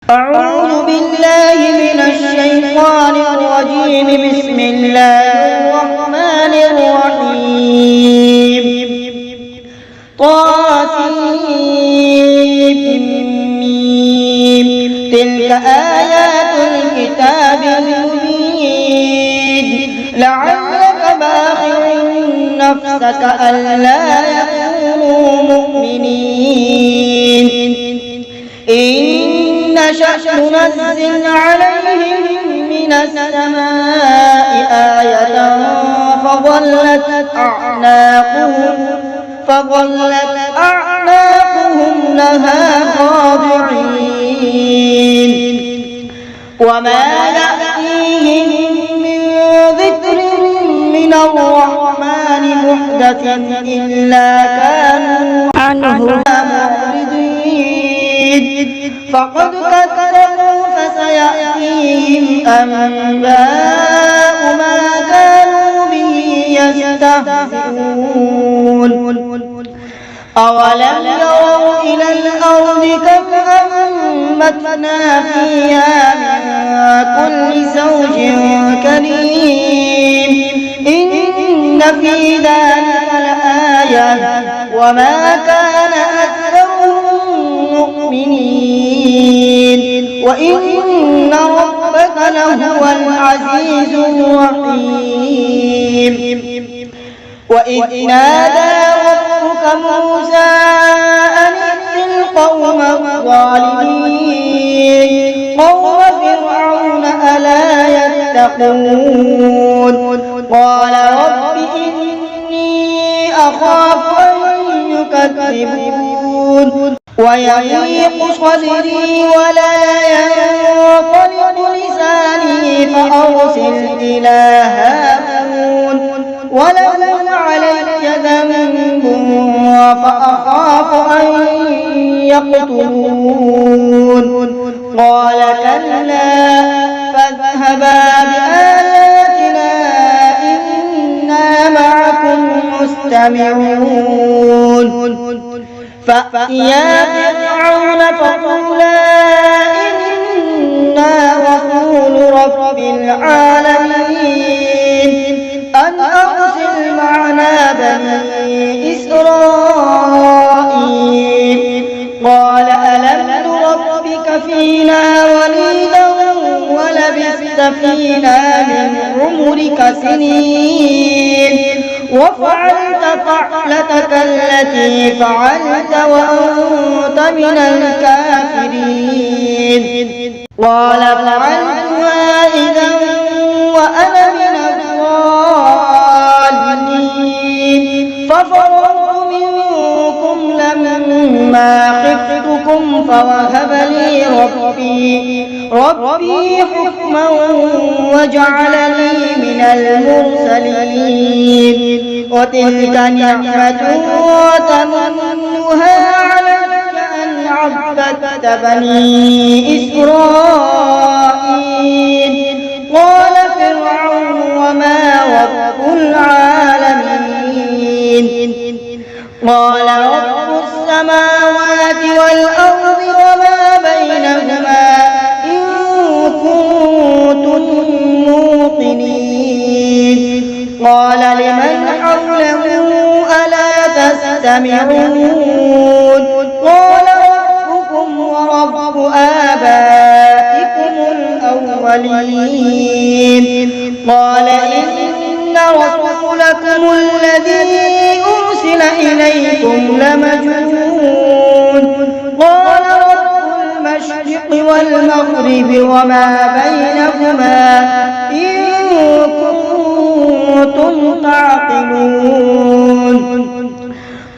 أعوذ بالله من الشيطان الرجيم. بسم الله الرحمن الرحيم. طاسيم. تلك آيات الكتاب المبين. لعلك باخع نفسك ألا يكونوا مؤمنين إن نشأ ننزل عليهم من السماء آية فظلت أعناقهم لها خاضعين وما يأتيهم من ذكر من الرحمن محدث إلا كانوا عنه معرضين فقد كذبوا فسيأتيهم أنباء ما كانوا به يستهزئون أولم يروا إلى الأرض كم أنبتنا فيها من كل زوج كريم إن في ذلك لآية وما كان أكثرهم مؤمنين وإن ربك لهو العزيز الرحيم. وإذ نادى ربك موسى أن ائت القوم الظالمين قوم فرعون ألا يتقون قال رب إني أخاف أن يكذبون ويضيق صدري ولا ينطلق لساني فأرسل إلى هارون ولهم علي ذنب فأخاف أن يقتلون قال كلا فاذهبا بآياتنا إنا معكم مستمعون فأتيا فرعون فقولا إنا رسول رب العالمين أن أرسل معنا بني إسرائيل قال ألم نربك فينا وليدا ولبثت فينا من عمرك سنين وفعلت فعلتك التي فعلت وأنت من الكافرين قال فعلتها إذا وأنا من الضالين ففررت منكم لما خفتكم فوهب لي ربي حكما وجعلني من المرسلين وتلك نعمة تمنها عليك أن عبدت بني إسرائيل قال فرعون وما رب العالمين قال رب السماوات والأرض وما بينهما إن كنتم موقنين قال لمن حوله ألا تستمعون قال ربكم ورب آبائكم الأولين قال إن رسولكم الذي أرسل إليكم لمجنون قال رب المشرق والمغرب وما بينهما إن كنتم تعقلون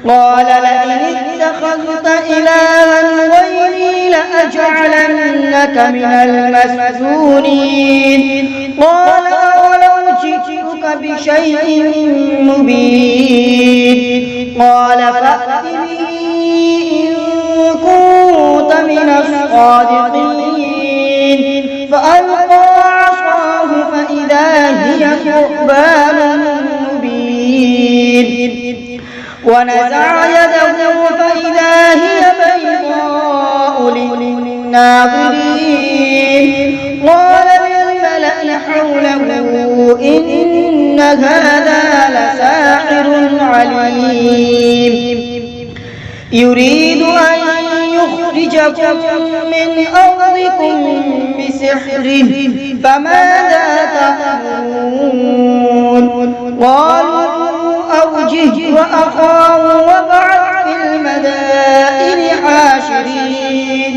قال لئن اتخذت إلها غيري لأجعلنك من المسجونين قال أولو جئتك بشيء مبين قال فأت به إن كنت من الصادقين فألقى عصاه فإذا هي ثعبان مبين ونزع يده فإذا هي بيضاء الناظرين. قال للملأ حوله إن هذا لساحر عليم يريد أن يخرجكم من أرضكم بسحره فماذا تأمرون؟ قالوا أرجه وأخاه وابعث في المدائن حاشرين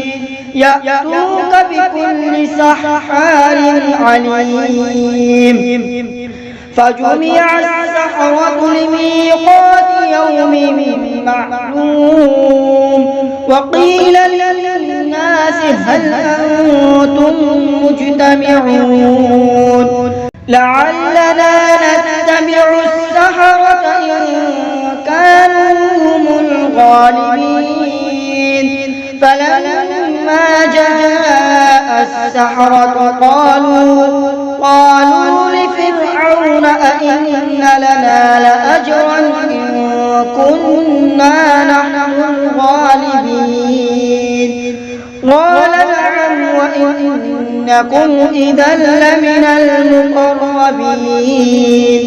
يأتوك بكل سحار عليم. فجمع السحرة لميقات يوم معلوم وقيل للناس هل أنتم مجتمعون لعلنا نتبع السحرة إن كانوا هم الغالبين. فلما جاء السحرة قالوا لفرعون أئن لنا لأجرا إن كنا نحن الغالبين؟ قال نعم وإنكم إذا لمن المقربين.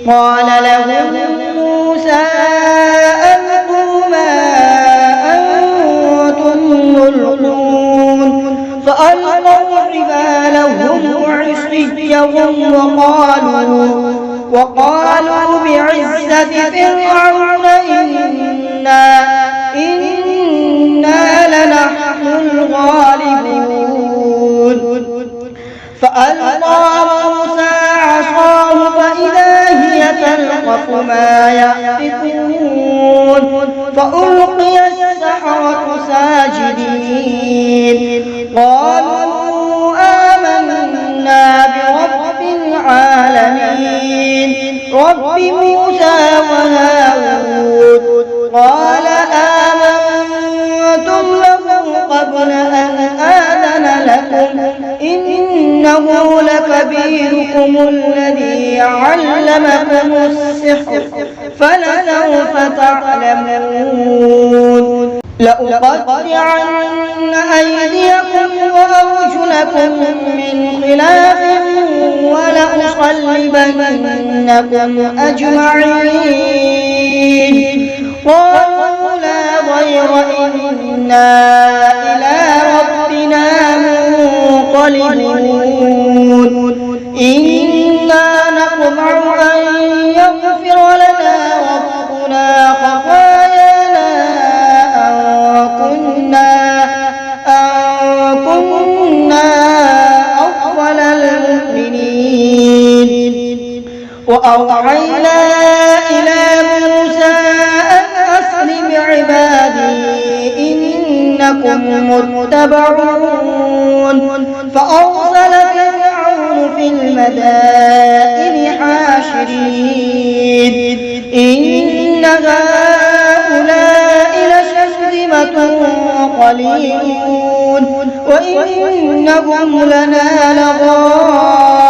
قال لهم موسى ألقوا ما أنتم ملقون. فألقوا حبالهم وعصيهم وقالوا بعزة فرعون إنا لنحن الغالبون. فألقى موسى عصاه فإذا هي تلقف ما يأفكون. فألقي السحرة ساجدين قالوا آمنا برب العالمين رب موسى وهارون. قال آمنتم له قبل أن آذن لكم إنه لكبيركم الذي علمكم السحر فلسوف تعلمون لأقطعن أيديكم وأرجلكم من خلاف ولأصلبنكم أجمعين. قالوا لا ضير إنا إلى ربنا منقلبون إنا نطمع أن يغفر لنا ربنا خطايانا أن كنا أول المؤمنين. وأوحينا إلى موسى أن أسر بعبادي إنكم متبعون. فأرسل فرعون في المدائن حاشرين إن هؤلاء لشرذمة قليلون وإنهم لنا لغائبون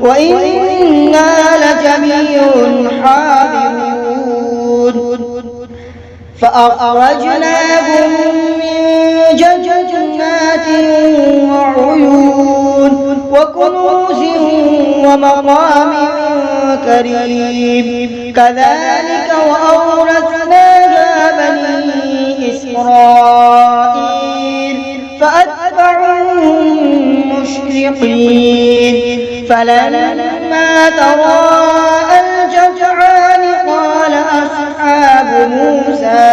وإنا لجميع حاذرون. فأخرجناهم من جنات وعيون وكنوز ومقام كريم كذلك وأورثناها بني إسرائيل فأتبعوهم مشرقين. فلما تراءى الجمعان قال أصحاب موسى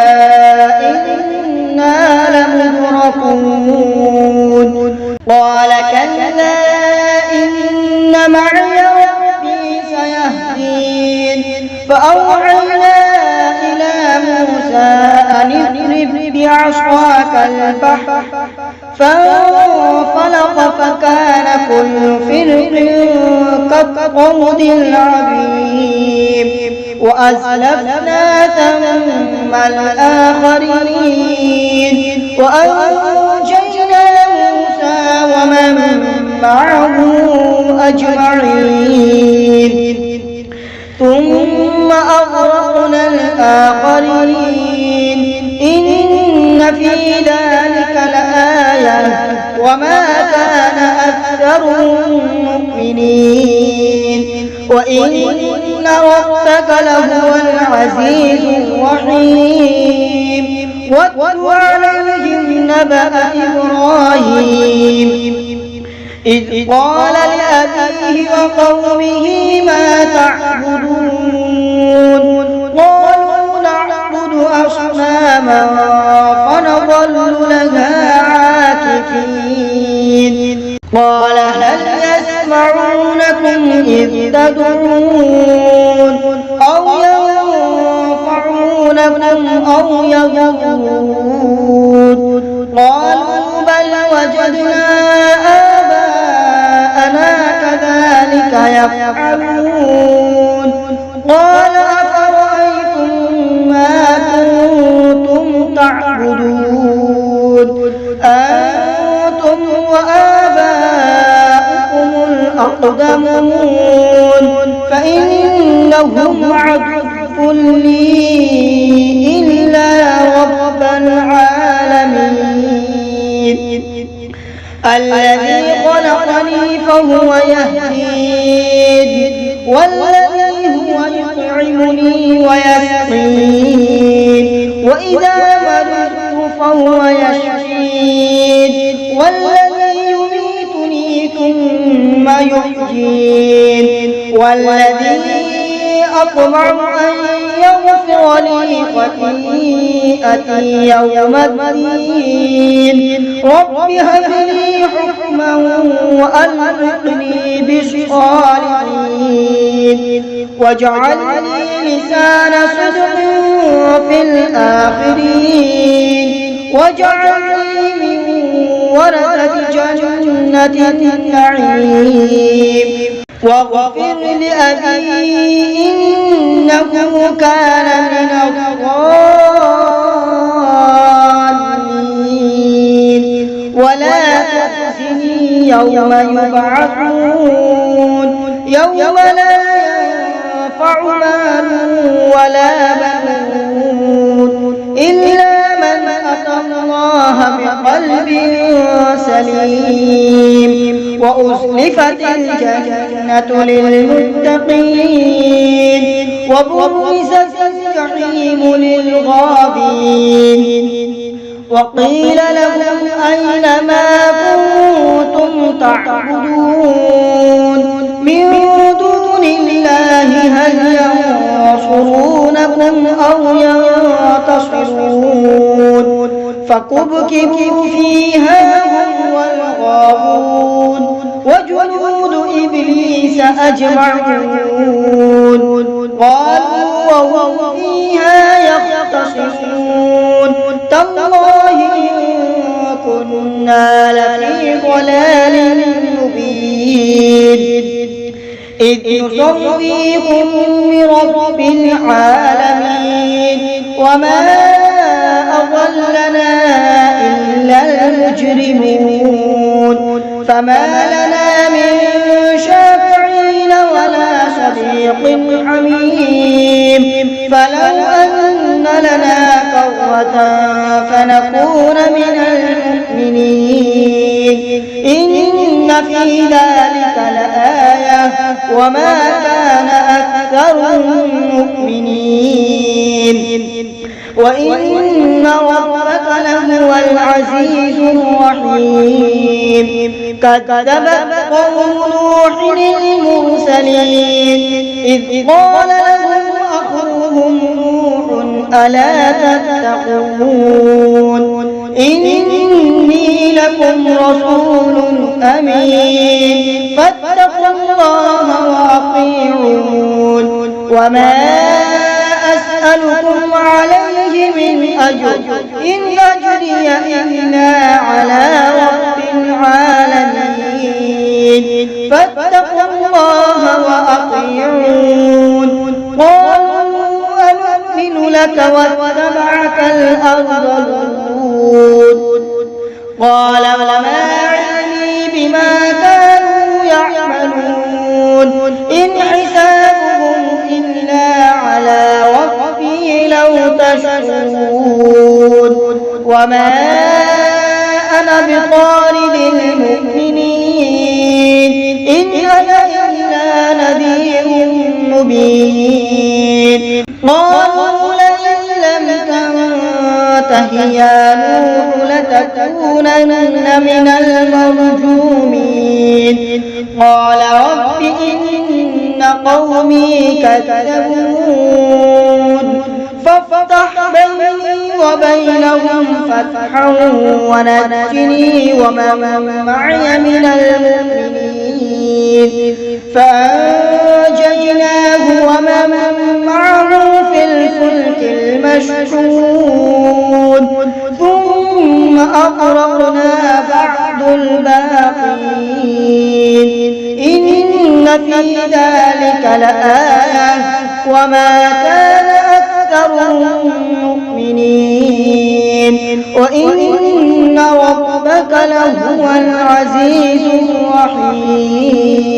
إنا لمدركون. قال كلا إن معي ربي سيهدين. فأوحينا إلى موسى أن اضرب بعصاك البحر فانفلق فكان كل فرق كالطود العظيم. وأزلفنا ثم الآخرين وأنجينا موسى ومن معه أجمعين ثم أغرقنا الآخرين إن في ذلك وما كان أكثرهم مؤمنين وإن ربك لهو العزيز الرحيم واتل عليهم نبأ إبراهيم إذ قال لأبيه وقومه ما تعبدون قالوا نعبد أصناما فنظل لها عاكفين قال هل يسمعونكم إذ تدعون أو ينفعونكم أو يضرون قالوا بل وجدنا آباءنا كذلك يفعلون قال أفرأيتم ما كنتم تعبدون أنتم وآباؤكم الأقدمون فإنهم عدو لي إلا رب العالمين الذي خلقني فهو يهدين والذي هو يطعمني ويسقين وإذا مرضت فهو يشفين والذي يميتني ثم يحيين والذي أطمع أن يغفر لي خطيئتي يوم الدين رب هب لي حكما وألحقني بالصالحين واجعل لي لسان صدق في الآخرين واجعلني من ورثة جنة النعيم واغفر لأبي إنه كان من الضالين ولا تخزني يوم يبعثون يوم لا ينفع مال ولا بنون إلا من أتى الله بقلب سليم وأزلفت الجنة للمتقين وبرزت الجحيم للغابين وقيل لهم أين ما كنتم تعبدون من دون الله هل ينصرونكم أو ينتصرون فكبكبوا فيها هم والغاوون وجنود إبليس أجمعون قالوا وهم فيها يختصمون تالله إن كنا لفي ضلال مبين إذ نصرفكم برب العالمين وما أضلنا إلا المجرمون فما لنا من شافعين ولا صديق حميم فلو أن لنا كرة فنكون من المؤمنين إن في ذلك لآية وما كان أكثرهم مؤمنين وإن ربك لهو العزيز الرحيم كذبت قوم نوح المرسلين إذ قال لهم أخوهم نوح ألا تتقون إني لكم رسول أمين فاتقوا الله وأطيعون وما أسألكم عليه من أجر إن أجري إلا على رب العالمين فاتقوا الله وأطيعون قالوا أنؤمن لك واتبعك الأرذلون قال وما علمي بما كانوا يعملون إن حسابهم إلا على ربي لو تشعرون وما أنا بطارد المؤمنين إن أنا إلا نذير مبين قالوا لئن لم تنته يا نوح لتكونن من المرجومين قال رب إن قومي كذبون فافتح بيني وبينهم فتحا ونجني ومن معي من المؤمنين فأنجيناه ومن معه في الفلك المشحون ثم أغرقنا بعد الباقين إن في ذلك لآية وما كان أكثرهم مؤمنين وإن ربك لهو العزيز الرحيم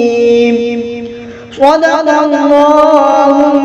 صدق الله